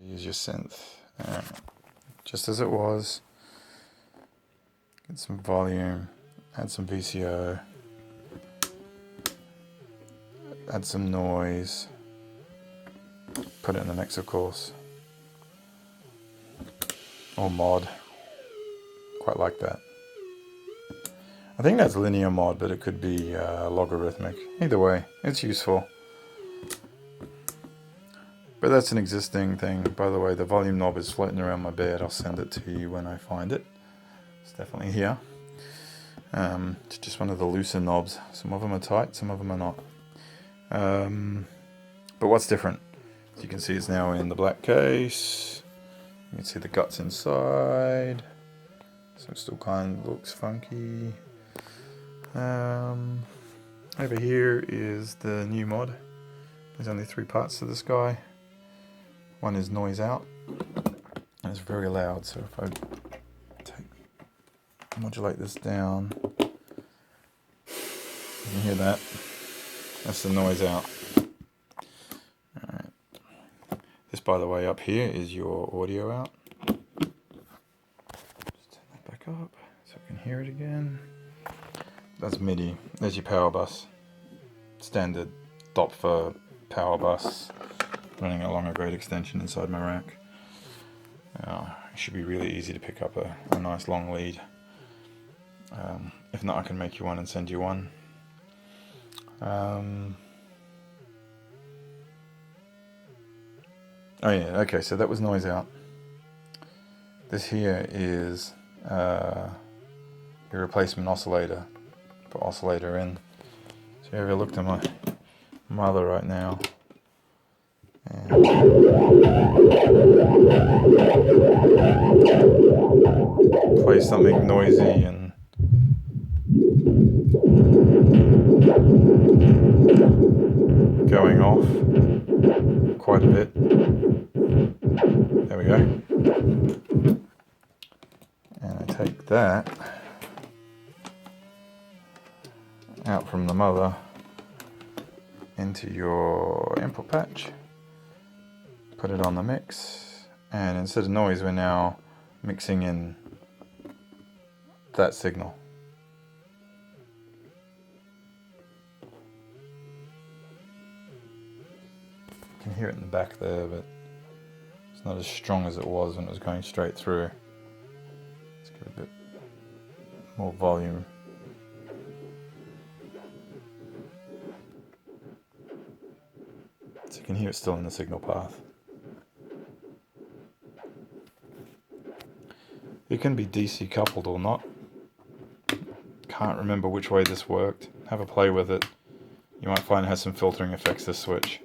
Use your synth. Just as it was. Get some volume. Add some VCO. Add some noise. Put it in the mix, of course. Or mod. Quite like that. I think that's linear mod, but it could be logarithmic. Either way, it's useful. But that's an existing thing. By the way, the volume knob is floating around my bed. I'll send it to you when I find it. It's definitely here. It's just one of the looser knobs. Some of them are tight, some of them are not. But what's different? As you can see, it's now in the black case. You can see the guts inside. So it still kind of looks funky. Over here is the new mod. There's only 3 parts to this guy. One is noise out, and it's very loud, so if I modulate this down, you can hear that. That's the noise out. Alright. This, by the way, up here is your audio out. Just turn that back up so I can hear it again. That's MIDI. There's your power bus. Standard DOP for power bus. Running along a great extension inside my rack. It should be really easy to pick up a nice long lead. If not, I can make you one and send you one. Oh yeah, okay, so that was noise out. This here is your replacement oscillator. Put oscillator in. So if you looked at my mother right now, and play something noisy and going off quite a bit. There we go. And I take that out from the mother into your input patch. Put it on the mix, and instead of noise, we're now mixing in that signal. You can hear it in the back there, but it's not as strong as it was when it was going straight through. Let's give it a bit more volume. So you can hear it still in the signal path. It can be DC coupled or not. Can't remember which way this worked. Have a play with it. You might find it has some filtering effects, this switch.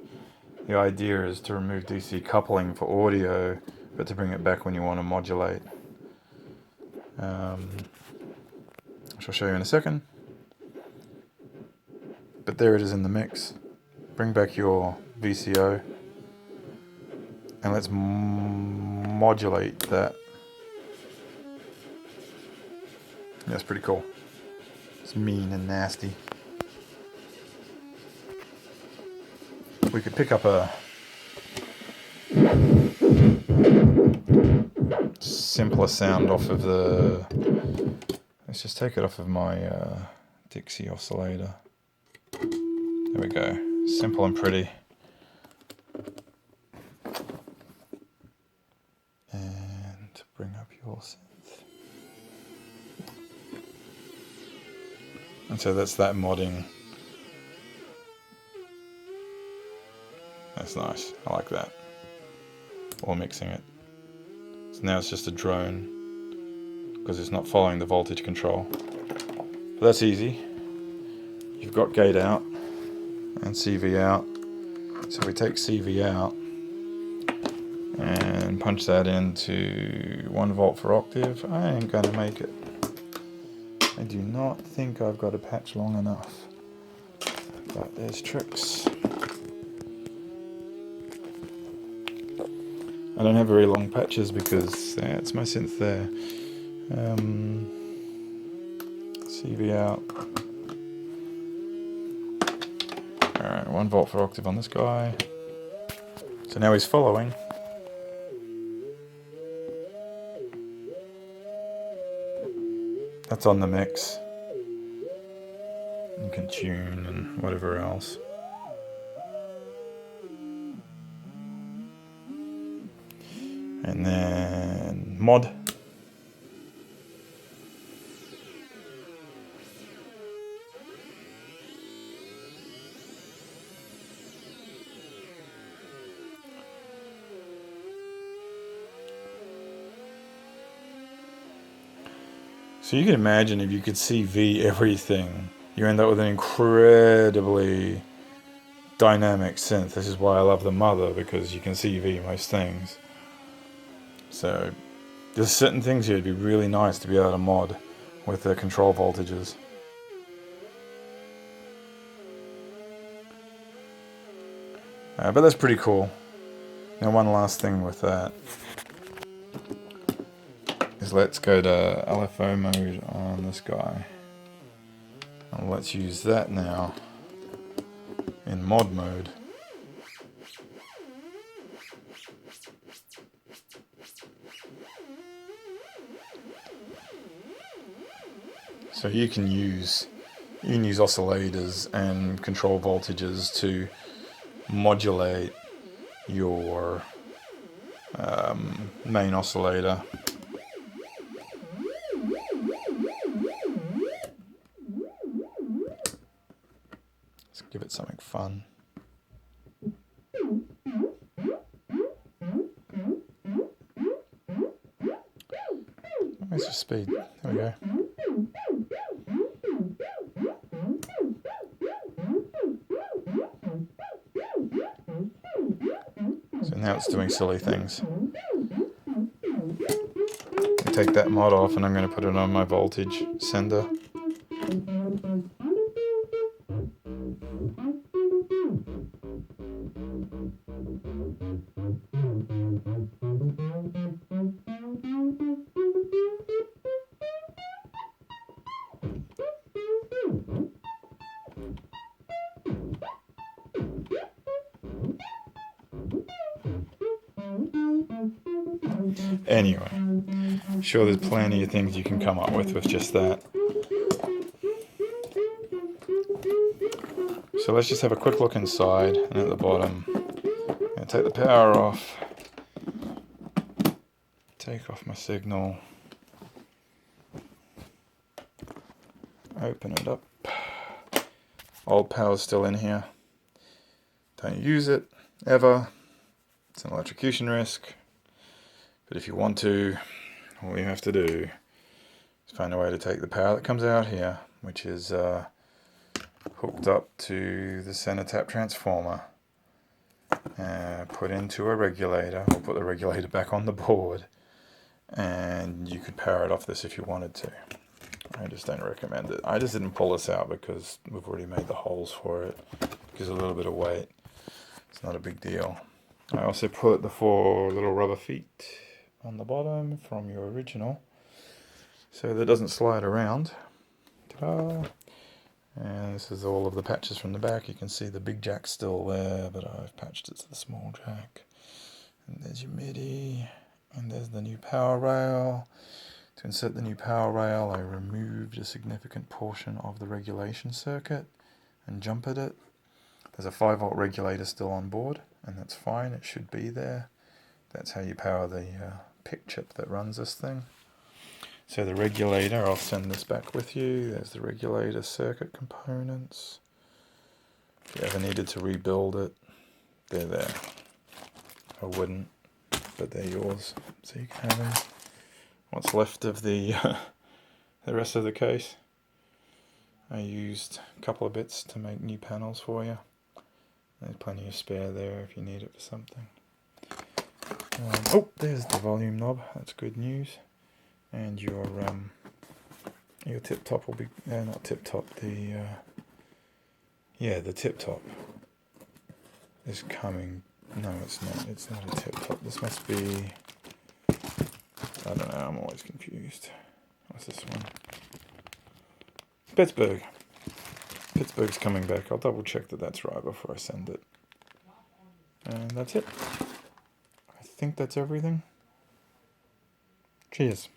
The idea is to remove DC coupling for audio, but to bring it back when you want to modulate. I shall show you in a second. But there it is in the mix. Bring back your VCO, and let's modulate that. That's pretty cool. It's mean and nasty. We could pick up a simpler sound off of the... Let's just take it off of my Dixie oscillator. There we go. Simple and pretty. And bring up your synth. And so that's that modding. That's nice. I like that. Or mixing it. So now it's just a drone because it's not following the voltage control. But that's easy. You've got gate out and CV out. So we take CV out and punch that into 1 volt for octave. I ain't gonna make it. I do not think I've got a patch long enough. But there's tricks. I don't have very long patches because it's my synth there. CV out. Alright, 1 volt for octave on this guy. So now he's following. That's on the mix. You can tune and whatever else. And then mod. So you can imagine if you could CV everything, you end up with an incredibly dynamic synth. This is why I love the Mother, because you can CV most things. So there's certain things here it'd be really nice to be able to mod with the control voltages. But that's pretty cool. Now one last thing with that is let's go to LFO mode on this guy. And let's use that now in mod mode. So you can use oscillators and control voltages to modulate your main oscillator. Let's give it something fun. Where's your speed? There we go. So now it's doing silly things. I take that mod off and I'm going to put it on my voltage sender. Anyway, I'm sure there's plenty of things you can come up with just that. So let's just have a quick look inside, and at the bottom, I'm going to take the power off, take off my signal, open it up. Old power's still in here. Don't use it, ever. It's an electrocution risk. But if you want to, all you have to do is find a way to take the power that comes out here, which is hooked up to the center tap transformer, put into a regulator, or put the regulator back on the board, and you could power it off this if you wanted to. I just don't recommend it. I just didn't pull this out because we've already made the holes for it. Gives a little bit of weight. It's not a big deal. I also put the 4 little rubber feet on the bottom from your original, so that it doesn't slide around. Ta-da! And this is all of the patches from the back. You can see the big jack still there, but I've patched it to the small jack. And there's your MIDI, and there's the new power rail. To insert the new power rail, I removed a significant portion of the regulation circuit and jumpered it. There's a 5-volt regulator still on board, and that's fine, it should be there. That's how you power the PIC chip that runs this thing. So the regulator, I'll send this back with you. There's the regulator circuit components. If you ever needed to rebuild it, they're there. I wouldn't, but they're yours, so you can have them. What's left of the rest of the case, I used a couple of bits to make new panels for you. There's plenty of spare there if you need it for something. Oh, there's the volume knob. That's good news. And your tip top will be not tip top. The tip top is coming. No, it's not. It's not a tip top. This must be. I don't know. I'm always confused. What's this one? Pittsburgh. Pittsburgh's coming back. I'll double check that that's right before I send it. And that's it. I think that's everything. Cheers.